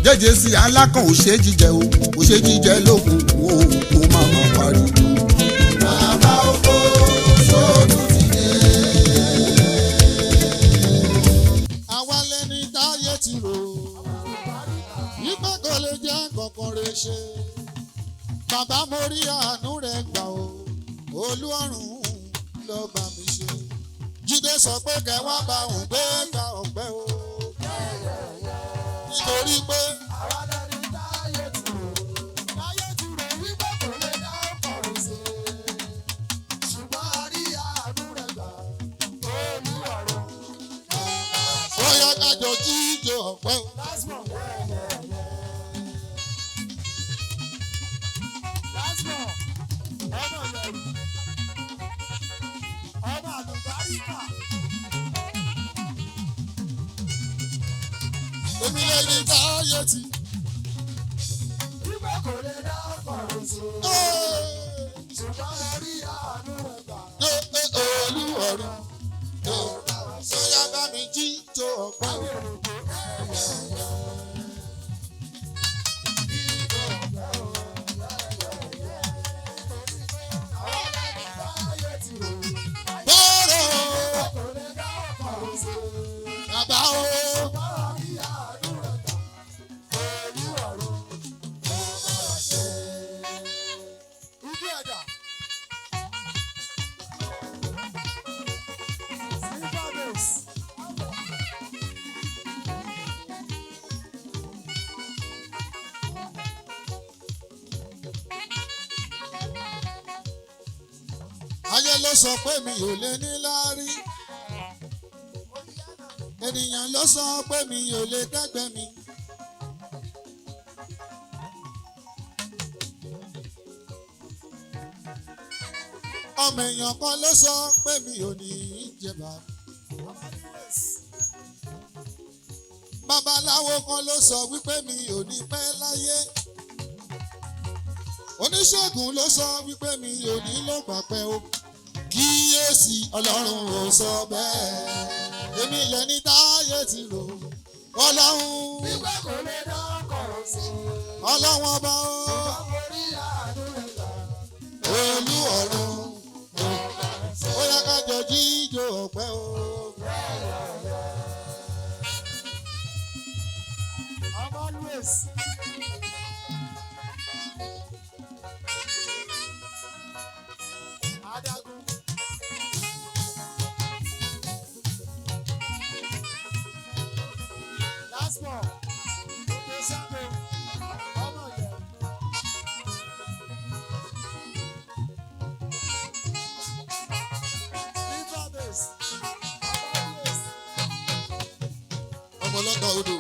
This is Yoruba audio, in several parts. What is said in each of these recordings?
jẹ́jẹ́ sí alákàn ò ṣe jíjẹ o ò ṣe jíjẹ lókun o kò má má pariwo. bàbá oko sóòtú ti dé. àwa lẹni táyé ti rò wípé kò lè jẹ́ kọ̀ọ̀kan rẹ̀ ṣe. bàbá mo rí àánú rẹ̀ gbà o olú ọ̀run ló bá mi ṣe. Jídé sọ pé kẹwàá bá òun gbé gba ọ̀pẹ o. nítorí pé àwa lẹni táyé ti rò wípé kò lè dá ọkọ̀ ṣe. ṣùgbọ́n a rí àánú rẹ̀ gbà Olúwarun. bóyá kájọ jíjó ọ̀pẹ o. ọmọ àlùbáríkà. èmi lẹni táyé ti. wípé kò lè dá ọkọ̀ ṣe. ṣùgbọ́n a rí àánú rẹ̀ gbà. olú ọ̀run bóyá bá mi jíjó ọ̀pẹ o. Bàbá o. Ayé ló sọ pé mi ò lè ní láárí. Ènìyàn ló sọ pé mi ò lè dẹ́gbẹ́ mi. Ọmọ èèyàn kan ló sọ pé mi ò ní jẹ̀bà. Babaláwo kan ló sọ wípé mi ò ní pẹ́ láyé. Oníṣègùn ló sọ wípé mi ò ní lò pàpẹ́ o. Kíyèsí Ọlọ́run ò sọ bẹ́ẹ̀. Èmi lẹni táyé ti rò Ọlọ́run. wípé kò lè dá ọkọ̀ ṣe. Ọlọ́run ọba o. ṣùgbọ́n a rí àánú rẹ̀ gbà. Olú ọ̀run. Ó yá kájọ jíjó ọ̀pẹ o. Always. Adágún. Last one. Gbogbo sábò. Ọmọ yẹn. River base. Always. Ọmọ ọlọ́dọ̀ odò.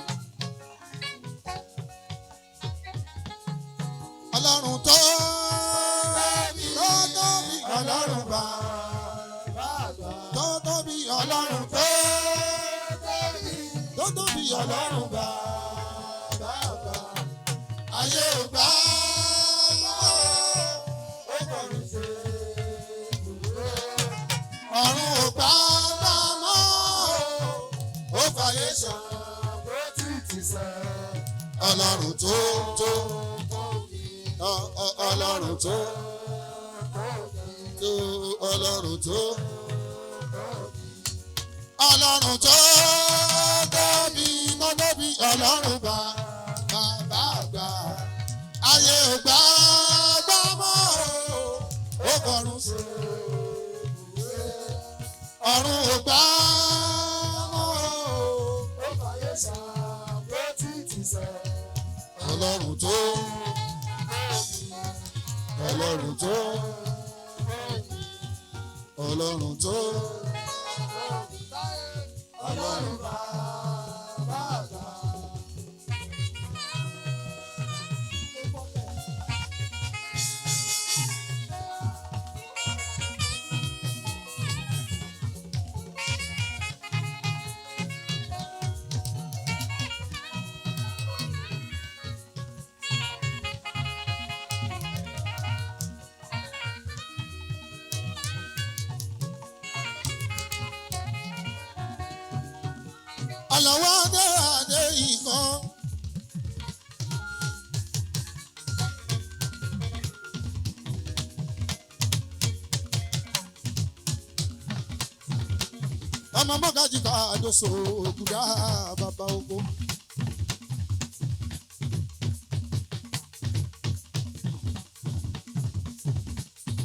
Ọlọ́run tó tóbi Ọlọ́run bá tó tóbi Ọlọ́run tó tóbi Ọlọ́run bá ayé ò gbà ó kọrin ṣe ọ̀run ò gbà mọ́ ó fàyè ṣàn Ó ti ti sẹ́. Ọlọ́run tó Ọlọ́run tó Ọlọ́run tó Ọlọ́run tó tóbi tóbi Ọlọ́run bàbá àgbà ayé ò gbà mọ́ ó kọrùn sí ọ̀run ò gbà mọ́ Ó fàyè ṣàn. Ó ti ti sẹ́. Ọlọ́run tó Ọlọ́run tó Ọlọ́run tó Ọlọ́run bàbá àgbà. Àlàwọ̀ adé ìkan ọmọ mọ́gájì ká àdóso ògùdá bàbá oko.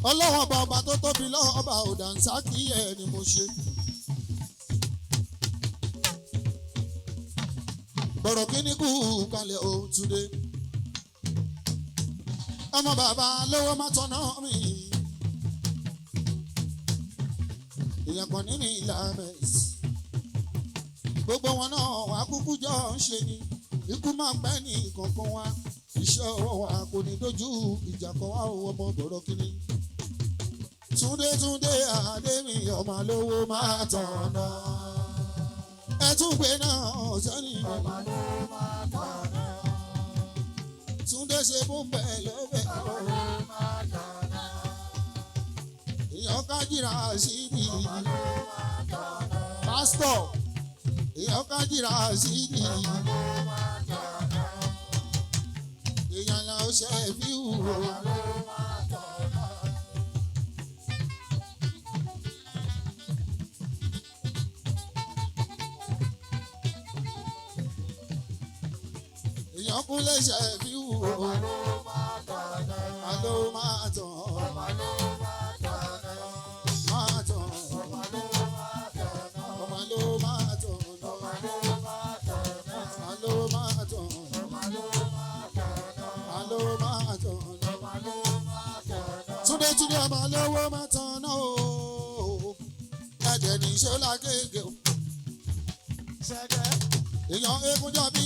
ọlọ́wọ́n bàbá tó tóbi lọ́ba òdànsákì ẹ̀ ni mo ṣe. bọ̀rọ̀ kíní kú kalẹ̀ ó túnde. ọmọ bàbá lówó má tọ́nà mi. ìyàpọ̀ nínú ìlàmẹ̀sì. gbogbo wọn náà wà kúkú jọ ń ṣe ni. ikú máa pẹ́ ní kankan wa. iṣẹ́ ọwọ́ wa kò ní dojú ìjà kọ wá ọmọ bọ̀rọ̀ kíní. Túndé Adémi ọmọ lówó máa tọ̀nà. Ẹ tún gbé náà sẹ́ni. ọmọ ló máa tọ̀nà. Túndé ṣe fún bẹ́ẹ̀ lọ́bẹ̀. ọmọ ló máa tọ̀nà. Ìyàn kájìrà sídì. ọmọ ló máa tọ̀nà. Pásítọ̀. Ìyàn kájìrà sídì. ọmọ ló máa tọ̀nà. Ìyàn là ó ṣe fíwù. ọmọ ló máa tọ̀nà. Ìyàn kúnlẹ̀ ṣe fíwù. ọmọ ló máa tọ̀nà. Àló máa tàn. ọmọ ló máa tọ̀nà. Máa tàn. ọmọ ló máa tọ̀nà. Ọmọ ló máa tàn. ọmọ ló máa tọ̀nà. Àló máa tàn. ọmọ ló máa tọ̀nà. Àló máa tàn. ọmọ ló máa tọ̀nà. Túndé ọmọ lówó máa tán náà o. Ẹ̀jẹ̀ ní ṣọlá kéèké o. ṣẹ́gẹ́. Èèyàn eégúnjọ́ bí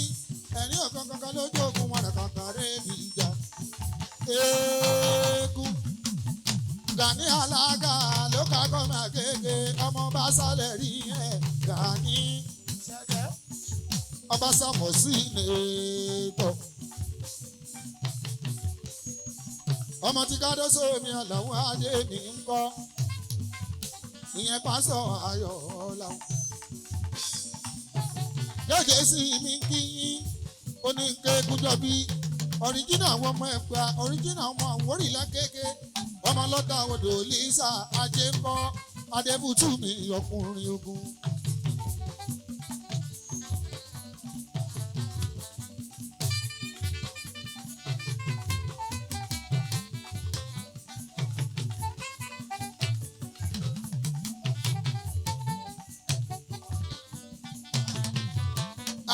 ẹ̀rí ọ̀kan kankan lójú ogun wọn kankan rébi ìjà. Eégún Gani alága ló ká gọ́mà kéèké ọmọ bá sálẹ̀ rí ẹ̀ Gani. ṣẹ́gẹ́. Ọba sàmọ̀ sí nìtọ̀. Ọmọ tí ká dó sómi ọ̀làwọ̀ adé ní ń kọ́. Ìyẹn pásọ̀ ayọ̀ ọ̀làwọ̀. Gẹ́gẹ́ sí mi kí yín oníkékújọ bí ọ̀ríjínà àwọn ọmọ ẹ̀pà ọ̀ríjínà ọmọ àwórìlá kéèké ọmọ lọ́dà odò Lisa ajé ń kọ́ Adébútú mi ọkùnrin ogun.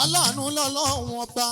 Aláàánú lọ́lọ́run ọba